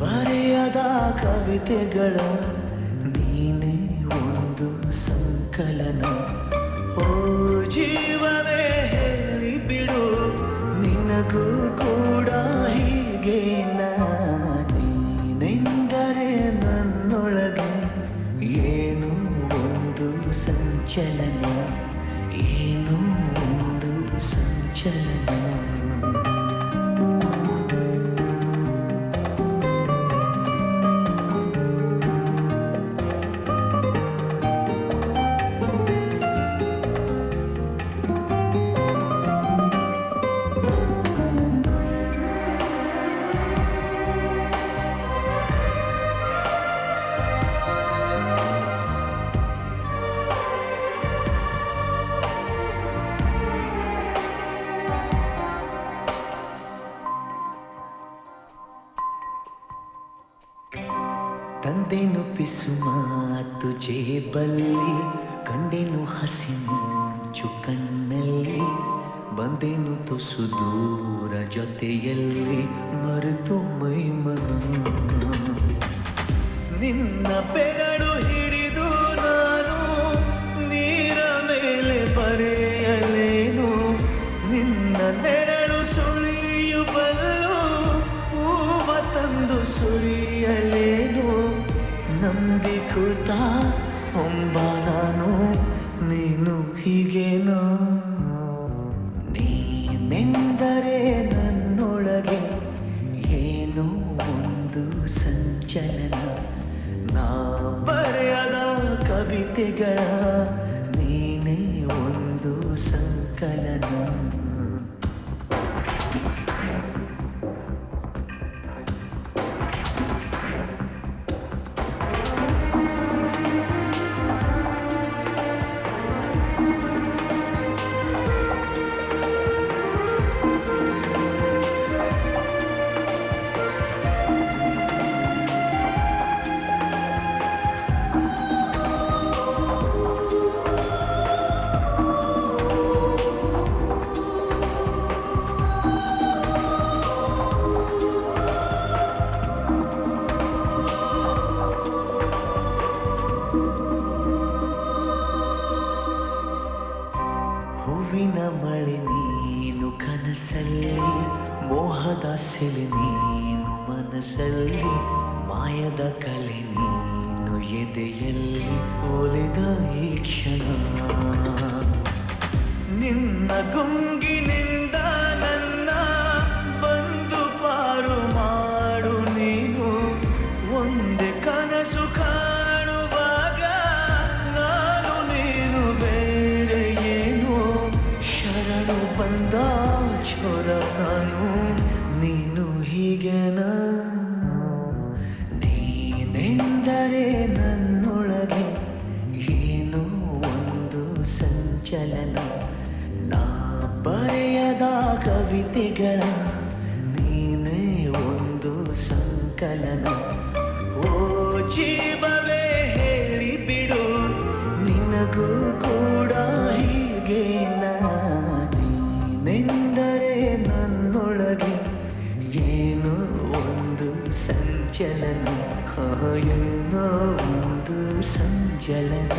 ಬರೆಯದ ಕವಿತೆಗಳ ನೀನೇ ಒಂದು ಸಂಕಲನ. ಓ ಜೀವವೇ ಹೇಳಿಬಿಡು, ನಿನಗೂ ಕೂಡ ಹೀಗೆ ನೀನೆಂದರೆ ನನ್ನೊಳಗೆ ಏನು ಒಂದು ಸಂಚಲನ, ಏನು ಒಂದು ಸಂಚಲನ. ತಂದೆನು ಪಿಸು ಮಾತು ಜೇಬಲ್ಲಿ, ಕಂಡೆನು ಹಸಿ ಮಿಂಚು ಕಣ್ಣಲ್ಲಿ, ಬಂದೆನು ತುಸು ದೂರ ಜೊತೆಯಲ್ಲಿ, ಮರೆತು ಮೈಮನ ನಿನ್ನ ಬೆರಳು ಹಿಡಿದು ನಾನು ನೀರ ಮೇಲೆ ಬರೆಯಲೇನು, ನಿನ್ನ ನೆರಳು ಸುಳಿಯುವಲ್ಲೂ ಹೂವ ತಂದು ಸುರಿಯಲೇನು, ನಂಬಿಕೃತ ಹೊಂಬ ನಾನು ನೀನು ಹೀಗೇನೋ. ನೀನೆಂದರೆ ನನ್ನೊಳಗೆ ಏನೋ ಒಂದು ಸಂಚಲನ, ನಾ ಬರೆಯದ ಕವಿತೆಗಳ ನೀನೇ ಒಂದು ಸಂಕಲನ. ಹೂವಿನ ಮಳೆ ನೀನು ಕನಸಲ್ಲಿ, ಮೋಹದ ಸೆಲೆ ನೀನು ಮನಸ್ಸಲ್ಲಿ, ಮಾಯದ ಕಲೆ ನೀನು ಎದೆಯಲ್ಲಿ, ಒಲಿದ ಈ ಕ್ಷಣ ನಿನ್ನ ಗುಂಗಿನಿಂದ ನನ್ನ ಬಂದು ಪಾರು ಮಾಡು ನೀನು. ಒಂದೇ ಕನಸು ಕಾಣುವಾಗ ನಾನು ನೀನು ಬೇರೆ ಏನು, ಶರಣು ಬಂದ ಚೋರ ನಾನು ನೀನು ಹೀಗೆನ. ನೀನೆಂದರೆ ನನ್ನೊಳಗೆ ಏನೋ ಒಂದು ಸಂಚಲನ, ನಾ ಬರೆಯದ ಕವಿತೆಗಳ ನೀನೇ ಒಂದು ಸಂಕಲನ. ಓ ಜೀವವೇ ಹೇಳಿಬಿಡು, ನಿನಗೂ ಕೂಡ ಹೀಗೆ ನೀನೆಂದರೆ ನನ್ನೊಳಗೆ ಏನೋ ಒಂದು ಸಂಚಲನ, ಏನೋ ಒಂದು ಸಂಚಲನ.